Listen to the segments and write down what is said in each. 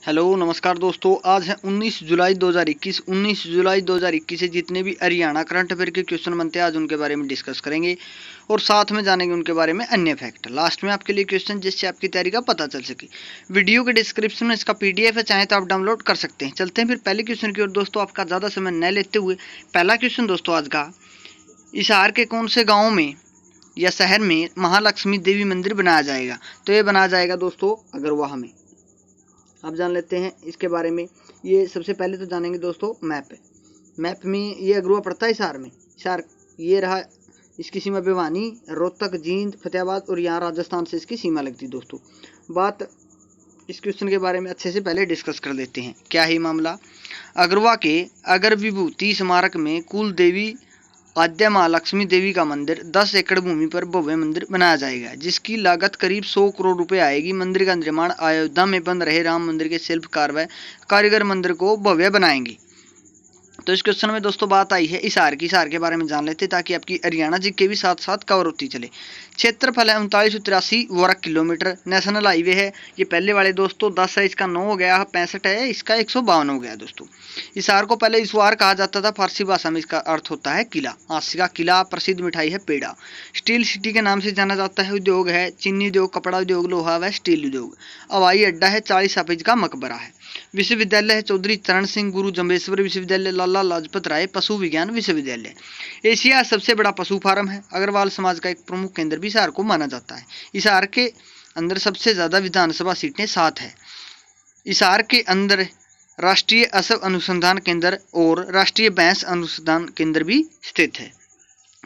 Hello नमस्कार दोस्तों, आज है 19 जुलाई 2021। 19 जुलाई 2021 से जितने भी हरियाणा करंट अफेयर के क्वेश्चन बनते हैं आज उनके बारे में डिस्कस करेंगे और साथ में जानेंगे उनके बारे में अन्य फैक्ट। लास्ट में आपके लिए क्वेश्चन जिससे आपकी तैयारी का पता चल सके। वीडियो के डिस्क्रिप्शन में इसका पीडीएफ है, चाहे तो आप डाउनलोड कर सकते हैं। चलते हैं फिर पहले क्वेश्चन की ओर दोस्तों, आपका ज़्यादा समय न लेते हुए। पहला क्वेश्चन दोस्तों आज का, हिसार के कौन से गाँव में या शहर में महालक्ष्मी देवी मंदिर बनाया जाएगा? तो ये बनाया जाएगा दोस्तों अगरवाह में। अब जान लेते हैं इसके बारे में। ये सबसे पहले तो जानेंगे दोस्तों मैप में ये अगरुआ पड़ता है हिसार में। हिसार ये रहा, इसकी सीमा भिवानी, रोहतक, जींद, फतेहाबाद और यहाँ राजस्थान से इसकी सीमा लगती है दोस्तों। बात इस क्वेश्चन के बारे में अच्छे से पहले डिस्कस कर लेते हैं। क्या है मामला? अगरवा के अगर विभूति स्मारक में कुल देवी आद्य महालक्ष्मी देवी का मंदिर 10 एकड़ भूमि पर भव्य मंदिर बनाया जाएगा, जिसकी लागत करीब 100 करोड़ रुपए आएगी। मंदिर का निर्माण अयोध्या में बन रहे राम मंदिर के शिल्पकार व कारीगर मंदिर को भव्य बनाएंगे। तो इस क्वेश्चन में दोस्तों बात आई है हिसार की। हिसार के बारे में जान लेते ताकि आपकी हरियाणा जी के भी साथ साथ कवर होती चले। क्षेत्रफल है 3983 वर्ग किलोमीटर। नेशनल हाईवे है ये पहले वाले दोस्तों 10 है, इसका 9 हो गया, 65 है, इसका 152 हो गया दोस्तों। हिसार को पहले इसवार कहा जाता था, फारसी भाषा में इसका अर्थ होता है किला। आसिका किला, प्रसिद्ध मिठाई है पेड़ा। स्टील सिटी के नाम से जाना जाता है। उद्योग है चीनी उद्योग, कपड़ा उद्योग, लोहा व स्टील उद्योग। हवाई अड्डा है 40 हाफिज का मकबरा है। विश्वविद्यालय है चौधरी चरण सिंह गुरु जम्बेश्वर विश्वविद्यालय, लाला लाजपत राय पशु विज्ञान विश्वविद्यालय। एशिया सबसे बड़ा पशु फार्म है। अग्रवाल समाज का एक प्रमुख केंद्र भी हिसार को माना जाता है। हिसार के अंदर सबसे ज्यादा विधानसभा सीटें 7 है। हिसार के अंदर राष्ट्रीय असव अनुसंधान केंद्र और राष्ट्रीय भैंस अनुसंधान केंद्र भी स्थित है।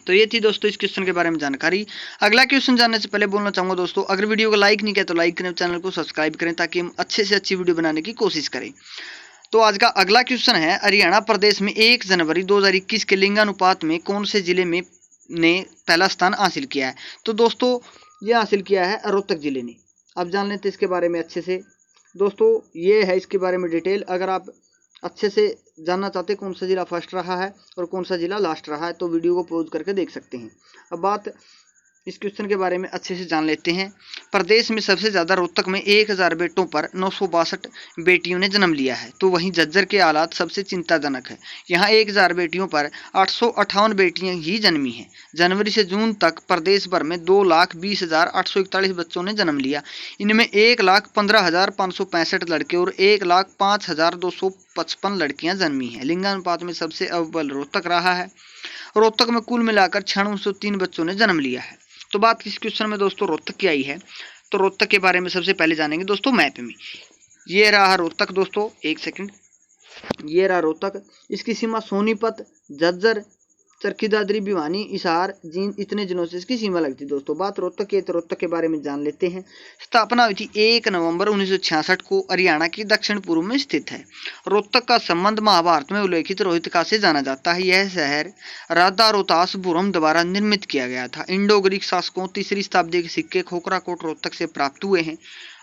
तो ये थी दोस्तों इस क्वेश्चन के बारे में जानकारी। अगला क्वेश्चन जानने से पहले बोलना चाहूंगा दोस्तों, अगर वीडियो को लाइक नहीं किया तो लाइक करें, चैनल को सब्सक्राइब करें ताकि हम अच्छे से अच्छी वीडियो बनाने की कोशिश करें। तो आज का अगला क्वेश्चन है, हरियाणा प्रदेश में 1 जनवरी 2021 के लिंगानुपात में कौन से जिले में ने पहला स्थान हासिल किया है? तो दोस्तों ये हासिल किया है रोहतक जिले ने। अब जान लेते इसके बारे में अच्छे से दोस्तों। ये है इसके बारे में डिटेल। अगर आप अच्छे से जानना चाहते कौन सा जिला फर्स्ट रहा है और कौन सा जिला लास्ट रहा है तो वीडियो को पॉज करके देख सकते हैं। अब बात इस क्वेश्चन के बारे में अच्छे से जान लेते हैं। प्रदेश में सबसे ज़्यादा रोहतक में 1000 बेटों पर 962 बेटियों ने जन्म लिया है, तो वहीं झज्जर के हालात सबसे चिंताजनक है। यहाँ 1000 बेटियों पर 858 बेटियां ही जन्मी हैं। जनवरी से जून तक प्रदेश भर में 2,20,841 बच्चों ने जन्म लिया। इनमें 1,15,565 लड़के और 1,05,255 लड़कियां जन्मी हैं। लिंगानुपात में सबसे अव्वल रोहतक रहा है। रोहतक में कुल मिलाकर 603 बच्चों ने जन्म लिया है। तो बात इस क्वेश्चन में दोस्तों रोहतक की आई है, तो रोहतक के बारे में सबसे पहले जानेंगे दोस्तों मैप में। ये रहा रोहतक दोस्तों, एक सेकंड, ये रहा रोहतक। इसकी सीमा सोनीपत, झज्जर, चरखी दादरी, भिवानी, हिसार, जींद इतने जिलों से इसकी सीमा लगती है दोस्तों। बात रोहतक की, तो रोहतक के बारे में जान लेते हैं। स्थापना हुई थी 1 नवंबर 1966 को। हरियाणा के दक्षिण पूर्व में स्थित है। रोहतक का संबंध महाभारत में उल्लेखित रोहितका से जाना जाता है। यह शहर राधा रोहतास बुरम द्वारा निर्मित किया गया था। इंडो ग्रीक शासकों 3री शताब्दी के सिक्के खोखरा कोट रोहतक से प्राप्त हुए हैं।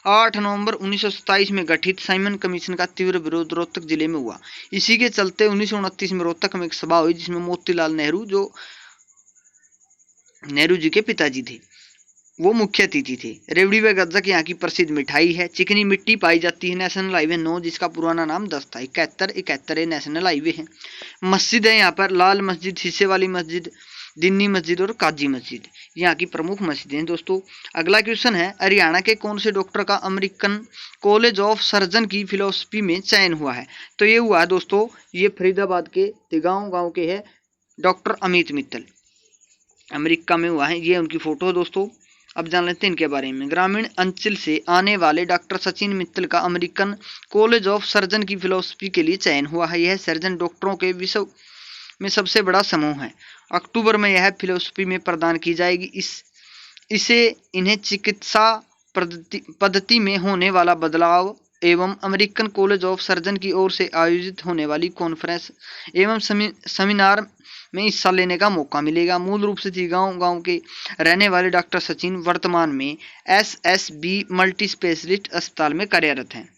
8 नवंबर 1927 में गठित साइमन कमीशन का तीव्र विरोध रोहतक जिले में हुआ। इसी के चलते 1929 में रोहतक में एक सभा हुई जिसमें मोतीलाल नेहरू, जो नेहरू जी के पिताजी थे, वो मुख्य अतिथि थे। रेवड़ी व गज्जक यहाँ की प्रसिद्ध मिठाई है। चिकनी मिट्टी पाई जाती है। नेशनल हाईवे 9 जिसका पुराना नाम 10 था, 71 नेशनल हाईवे है। मस्जिद है यहाँ पर, लाल मस्जिद, शीशे वाली मस्जिद, दिन्नी मस्जिद और काजी मस्जिद यहाँ की प्रमुख मस्जिदें हैं दोस्तों। अगला क्वेश्चन है, हरियाणा के कौन से डॉक्टर का अमेरिकन कॉलेज ऑफ सर्जन की फिलोसफी में चयन हुआ है? तो ये हुआ है दोस्तों, ये फरीदाबाद के तिगांव गांव के है डॉक्टर अमित मित्तल, अमेरिका में हुआ है। ये उनकी फोटो है दोस्तों। अब जान लेते हैं इनके बारे में। ग्रामीण अंचल से आने वाले डॉक्टर सचिन मित्तल का अमेरिकन कॉलेज ऑफ सर्जन की फिलोसफी के लिए चयन हुआ है। यह सर्जन डॉक्टरों के विश्व में सबसे बड़ा समूह है। अक्टूबर में यह फिलोसफी में प्रदान की जाएगी। इसे इन्हें चिकित्सा पद्धति में होने वाला बदलाव एवं अमेरिकन कॉलेज ऑफ सर्जन की ओर से आयोजित होने वाली कॉन्फ्रेंस एवं सेमिनार में हिस्सा लेने का मौका मिलेगा। मूल रूप से गांव के रहने वाले डॉक्टर सचिन वर्तमान में SSB मल्टी स्पेशलिस्ट अस्पताल में कार्यरत हैं।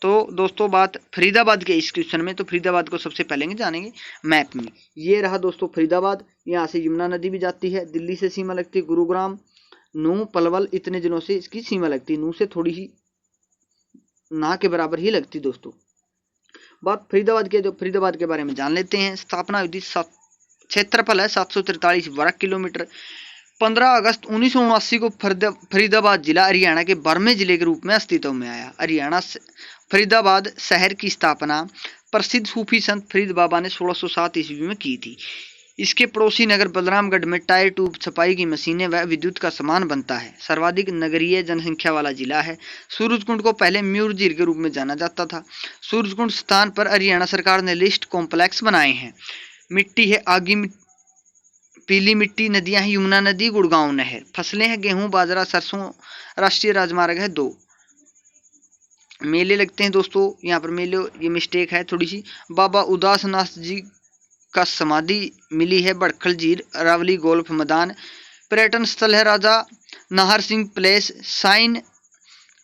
तो दोस्तों बात फरीदाबाद के इस क्वेश्चन में, तो फरीदाबाद को सबसे पहले जानेंगे मैप में। ये रहा दोस्तों फरीदाबाद। यहाँ से यमुना नदी भी जाती है। दिल्ली से सीमा लगती है। गुरुग्राम, नूह, पलवल इतने जिलों से इसकी सीमा लगती है। नूह से थोड़ी ही ना के बराबर ही लगती दोस्तों। बात फरीदाबाद के बारे में जान लेते हैं। स्थापना हुई थी, क्षेत्रफल है 743 वर्ग किलोमीटर। 15 अगस्त 1979 को फरीदाबाद जिला हरियाणा के बरमे जिले के रूप में अस्तित्व में आया। हरियाणा फरीदाबाद शहर की स्थापना प्रसिद्ध सूफी संत फरीद बाबा ने 1607 ईस्वी में की थी। इसके पड़ोसी नगर बलरामगढ़ में टायर ट्यूब छपाई की मशीनें व विद्युत का सामान बनता है। सर्वाधिक नगरीय जनसंख्या वाला जिला है। सूरजकुंड को पहले म्यूर झील के रूप में जाना जाता था। सूरजकुंड स्थान पर हरियाणा सरकार ने लिस्ट कॉम्प्लेक्स बनाए हैं। मिट्टी है आगी पीली मिट्टी। नदियां हैं यमुना नदी, गुड़गांव नहर। फसलें हैं गेहूं, बाजरा, सरसों। राष्ट्रीय राजमार्ग है 2। मेले लगते हैं दोस्तों, यहाँ पर मेले, ये मिस्टेक है थोड़ी सी। बाबा उदासनाथ जी का समाधि मिली है बड़खल झील, अरावली गोल्फ मैदान। पर्यटन स्थल है Raja Nahar Singh place, sign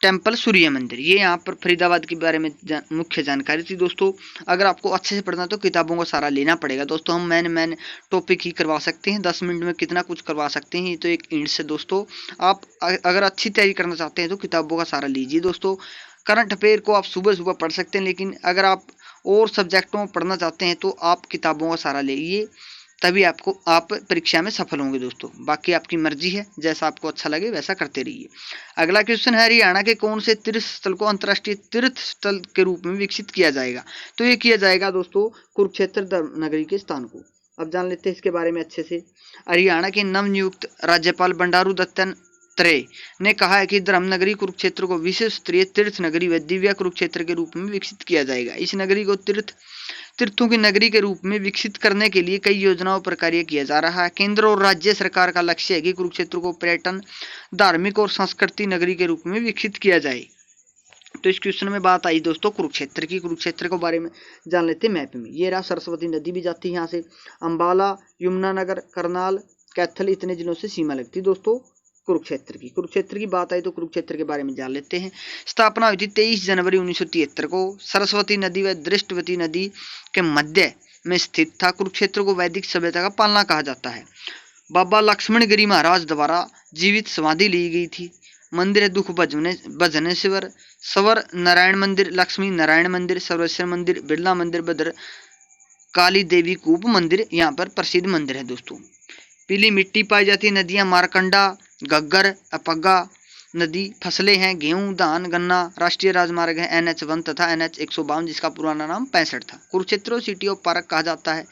temple, सूर्य मंदिर। ये यहाँ पर फरीदाबाद के बारे में मुख्य जानकारी थी दोस्तों। अगर आपको अच्छे से पढ़ना तो किताबों का सारा लेना पड़ेगा दोस्तों। हम मैन टॉपिक ही करवा सकते हैं, 10 मिनट में कितना कुछ करवा सकते हैं। ये तो एक इंड से दोस्तों। आप अगर अच्छी तैयारी करना चाहते हैं तो किताबों का सारा लीजिए दोस्तों। करंट अफेयर को आप सुबह सुबह पढ़ सकते हैं, लेकिन अगर आप और सब्जेक्टों में पढ़ना चाहते हैं तो आप किताबों का सहारा लेइए, तभी आप परीक्षा में सफल होंगे दोस्तों। बाकी आपकी मर्जी है, जैसा आपको अच्छा लगे वैसा करते रहिए। अगला क्वेश्चन है, हरियाणा के कौन से तीर्थ स्थल को अंतर्राष्ट्रीय तीर्थ स्थल के रूप में विकसित किया जाएगा? तो ये किया जाएगा दोस्तों कुरुक्षेत्र धर्म नगरी के स्थान को। अब जान लेते हैं इसके बारे में अच्छे से। हरियाणा के नवनियुक्त राज्यपाल बंडारू दत्तात्रेय ने कहा है कि धर्मनगरी कुरुक्षेत्र को विश्व स्तरीय तीर्थ नगरी व दिव्या कुरुक्षेत्र के रूप में विकसित किया जाएगा। इस नगरी को तीर्थों की नगरी के रूप में विकसित करने के लिए कई योजनाओं पर कार्य किया जा रहा है। केंद्र और राज्य सरकार का लक्ष्य है कि कुरुक्षेत्र को पर्यटन, धार्मिक और सांस्कृतिक नगरी के रूप में विकसित किया जाए। तो इस क्वेश्चन में बात आई दोस्तों कुरुक्षेत्र की। कुरुक्षेत्र के बारे में जान लेते हैं मैप में। ये रहा, सरस्वती नदी भी जाती है यहाँ से। अंबाला, यमुनानगर, करनाल, कैथल, इतने जिलों से सीमा लगती है दोस्तों कुरुक्षेत्र की बात आई तो कुरुक्षेत्र के बारे में जान लेते हैं। स्थापना हुई थी 23 जनवरी 1973 को। सरस्वती नदी व दृष्टवती नदी के मध्य में स्थित था। कुरुक्षेत्र को वैदिक सभ्यता का पालना कहा जाता है। बाबा लक्ष्मण गिरी महाराज द्वारा जीवित समाधि ली गई थी। मंदिर है दुख भजनेश्वर, सवर नारायण मंदिर, लक्ष्मी नारायण मंदिर, सर्वेश्वर मंदिर, बिरला मंदिर, भद्र काली देवी कूप मंदिर यहाँ पर प्रसिद्ध मंदिर है दोस्तों। पीली मिट्टी पाई जाती है। नदियां मारकंडा, गग्गर, अपग्गा नदी। फसलें हैं गेहूं, धान, गन्ना। राष्ट्रीय राजमार्ग है NH1 तथा NH 152 जिसका पुराना नाम 65 था। कुरुक्षेत्र सिटी ऑफ पार्क कहा जाता है।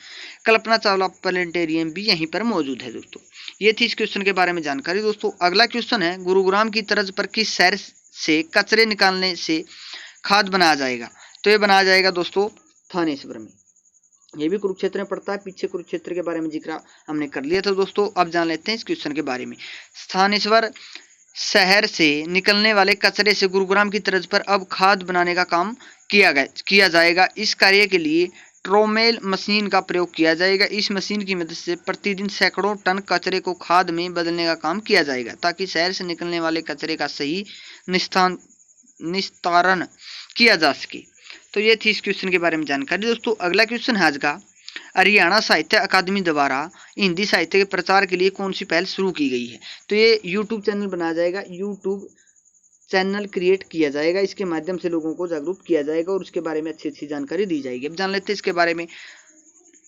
कल्पना चावला प्लेनेटेरियम भी यहीं पर मौजूद है दोस्तों। ये थी इस क्वेश्चन के बारे में जानकारी दोस्तों। अगला क्वेश्चन है, गुरुग्राम की तर्ज पर किस शहर से कचरे निकालने से खाद बनाया जाएगा? तो ये बनाया जाएगा दोस्तों थानेश्वर में। ये भी कुरुक्षेत्र में पड़ता है। पीछे कुरुक्षेत्र के बारे में जिक्र हमने कर लिया था दोस्तों। अब जान लेते हैं इस क्वेश्चन के बारे में। स्थानेश्वर शहर से निकलने वाले कचरे से गुरुग्राम की तर्ज पर अब खाद बनाने का काम किया जाएगा। इस कार्य के लिए ट्रोमेल मशीन का प्रयोग किया जाएगा। इस मशीन की मदद से प्रतिदिन सैकड़ों टन कचरे को खाद में बदलने का काम किया जाएगा, ताकि शहर से निकलने वाले कचरे का सही निस्तारण किया जा सके। तो ये थी इस क्वेश्चन के बारे में जानकारी दोस्तों। अगला क्वेश्चन है आज का, हरियाणा साहित्य अकादमी द्वारा हिंदी साहित्य के प्रचार के लिए कौन सी पहल शुरू की गई है? तो ये यूट्यूब चैनल बनाया जाएगा। यूट्यूब चैनल क्रिएट किया जाएगा। इसके माध्यम से लोगों को जागरूक किया जाएगा और उसके बारे में अच्छी अच्छी जानकारी दी जाएगी। अब जान लेते हैं इसके बारे में।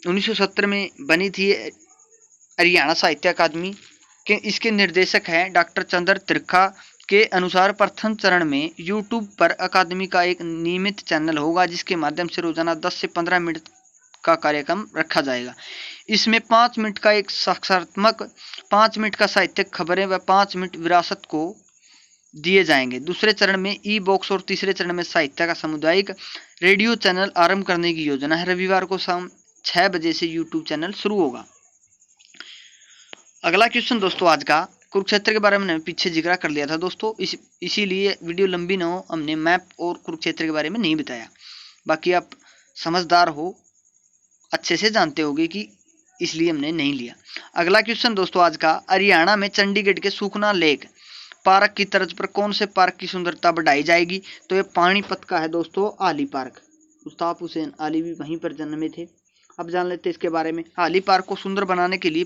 1970 में बनी थी हरियाणा साहित्य अकादमी के। इसके निर्देशक हैं डॉक्टर चंद्र त्रिखा। के अनुसार प्रथम चरण में यूट्यूब पर अकादमी का एक नियमित चैनल होगा, जिसके माध्यम से रोजाना 10 से 15 मिनट का कार्यक्रम रखा जाएगा। इसमें 5 मिनट का एक साक्षात्मक, 5 मिनट का साहित्यिक खबरें व 5 मिनट विरासत को दिए जाएंगे। दूसरे चरण में ई बॉक्स और तीसरे चरण में साहित्य का सामुदायिक रेडियो चैनल आरंभ करने की योजना है। रविवार को शाम 6 बजे से यूट्यूब चैनल शुरू होगा। अगला क्वेश्चन दोस्तों आज का, कुरुक्षेत्र के बारे में पीछे जिक्र कर लिया था दोस्तों, इसीलिए वीडियो लंबी ना हो, हमने मैप और कुरुक्षेत्र के बारे में नहीं बताया। बाकी आप समझदार हो, अच्छे से जानते होगे कि इसलिए हमने नहीं लिया। अगला क्वेश्चन दोस्तों आज का, हरियाणा में चंडीगढ़ के सुखना लेक पार्क की तर्ज पर कौन से पार्क की सुंदरता बढ़ाई जाएगी? तो ये पानीपत का है दोस्तों आली पार्क। मुस्ताफ हुसैन आली भी वहीं पर जन्मे थे। अब जान लेते हैं इसके बारे में। आली पार्क को सुंदर बनाने के लिए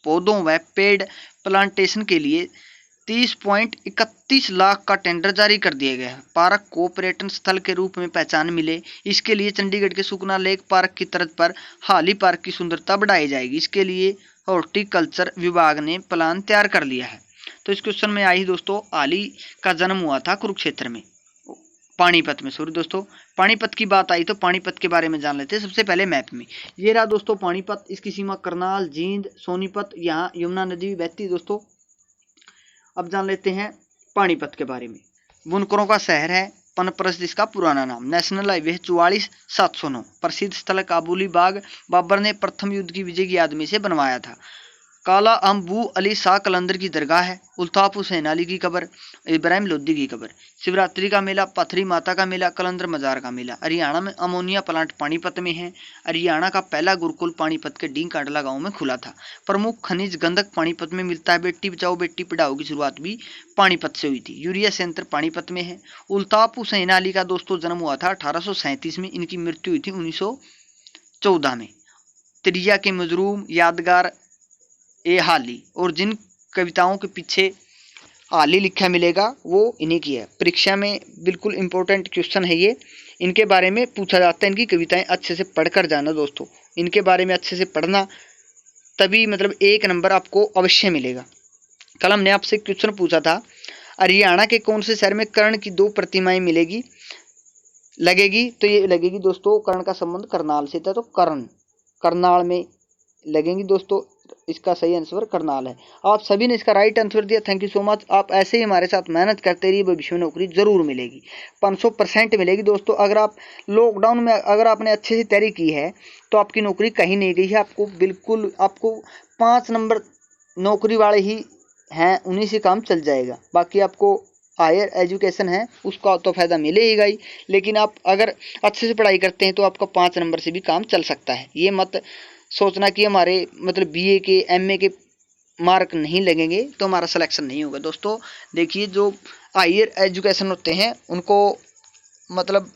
पौधों व पेड़ प्लांटेशन के लिए 30.31 लाख का टेंडर जारी कर दिया गया है। पार्क को पर्यटन स्थल के रूप में पहचान मिले, इसके लिए चंडीगढ़ के सुखना लेक पार्क की तर्ज पर हाली पार्क की सुंदरता बढ़ाई जाएगी। इसके लिए हॉर्टिकल्चर विभाग ने प्लान तैयार कर लिया है। तो इस क्वेश्चन में आई दोस्तों, हाली का जन्म हुआ था कुरुक्षेत्र में, पानीपत में। सॉरी दोस्तों, पानीपत की बात आई तो पानीपत के बारे में जान लेते हैं सबसे पहले मैप में। ये रहा दोस्तों पानीपत, इसकी सीमा करनाल, जींद, सोनीपत, यहाँ यमुना नदी बहती है दोस्तों। अब जान लेते हैं पानीपत के बारे में। बुनकरों का शहर है, पनप्रस्थ इसका पुराना नाम। National highway 44/709। प्रसिद्ध स्थल काबुली बाग, बाबर ने प्रथम युद्ध की विजय की याद में से बनवाया था। काला अम्बू अली शाह कलंदर की दरगाह है। उल्ताफ हुसैन अली की कब्र, इब्राहिम लोदी की कब्र। शिवरात्रि का मेला, पथरी माता का मेला, कलंदर मजार का मेला। हरियाणा में अमोनिया प्लांट पानीपत में है। हरियाणा का पहला गुरुकुल पानीपत के डींग कांडला गांव में खुला था। प्रमुख खनिज गंधक पानीपत में मिलता है। बेटी बचाओ बेटी पढ़ाओ की शुरुआत भी पानीपत से हुई थी। यूरिया संयंत्र पानीपत में है। उल्ताफ हुसैन अली का दोस्तों जन्म हुआ था 1837 में, इनकी मृत्यु हुई थी 1914 में। त्रिया के मजरूम, यादगार ए हाली, और जिन कविताओं के पीछे हाली लिखा मिलेगा वो इन्हीं की है। परीक्षा में बिल्कुल इंपॉर्टेंट क्वेश्चन है ये, इनके बारे में पूछा जाता है। इनकी कविताएं अच्छे से पढ़कर जाना दोस्तों, इनके बारे में अच्छे से पढ़ना, तभी मतलब 1 नंबर आपको अवश्य मिलेगा। कल हमने आपसे क्वेश्चन पूछा था, हरियाणा के कौन से शहर में कर्ण की 2 प्रतिमाएं लगेगी, तो ये लगेगी दोस्तों, कर्ण का संबंध करनाल से था, तो करनाल में लगेंगी दोस्तों। इसका सही आंसर करनाल है। आप सभी ने इसका राइट आंसर दिया, थैंक यू सो मच। आप ऐसे ही हमारे साथ मेहनत करते रहिए, भविष्य में नौकरी जरूर मिलेगी, 500% मिलेगी दोस्तों। अगर आप लॉकडाउन में अगर आपने अच्छे से तैयारी की है तो आपकी नौकरी कहीं नहीं गई है। आपको बिल्कुल 5 नंबर नौकरी वाले ही हैं, उन्हीं से काम चल जाएगा। बाकी आपको हायर एजुकेशन है उसका तो फायदा मिलेगा ही, लेकिन आप अगर अच्छे से पढ़ाई करते हैं तो आपका 5 नंबर से भी काम चल सकता है। ये मत सोचना कि हमारे मतलब बीए के एमए के मार्क नहीं लगेंगे तो हमारा सिलेक्शन नहीं होगा दोस्तों। देखिए, जो हायर एजुकेशन होते हैं उनको मतलब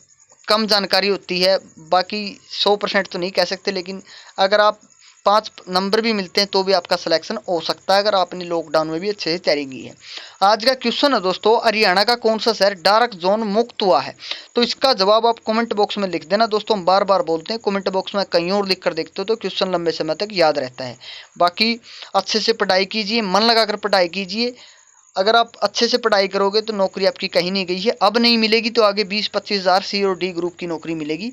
कम जानकारी होती है, बाकी 100% तो नहीं कह सकते, लेकिन अगर आप 5 नंबर भी मिलते हैं तो भी आपका सिलेक्शन हो सकता है, अगर आपने लॉकडाउन में भी अच्छे से तैयारी की है। आज का क्वेश्चन है दोस्तों, हरियाणा का कौन सा शहर डार्क जोन मुक्त हुआ है? तो इसका जवाब आप कमेंट बॉक्स में लिख देना दोस्तों। हम बार बार बोलते हैं, कमेंट बॉक्स में कहीं और लिख कर देखते हो तो क्वेश्चन लंबे समय तक याद रहता है। बाकी अच्छे से पढ़ाई कीजिए, मन लगाकर पढ़ाई कीजिए। अगर आप अच्छे से पढ़ाई करोगे तो नौकरी आपकी कहीं नहीं गई है, अब नहीं मिलेगी तो आगे 20-25 हज़ार सी और डी ग्रुप की नौकरी मिलेगी,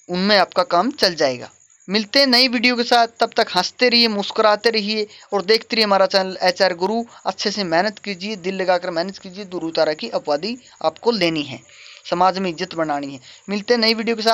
उनमें आपका काम चल जाएगा। मिलते हैं नई वीडियो के साथ, तब तक हंसते रहिए, मुस्कुराते रहिए और देखते रहिए हमारा चैनल HR गुरु। अच्छे से मेहनत कीजिए, दिल लगाकर मेहनत कीजिए, दूर उतारा की अपवादी आपको लेनी है, समाज में इज्जत बनानी है। मिलते हैं नई वीडियो के साथ।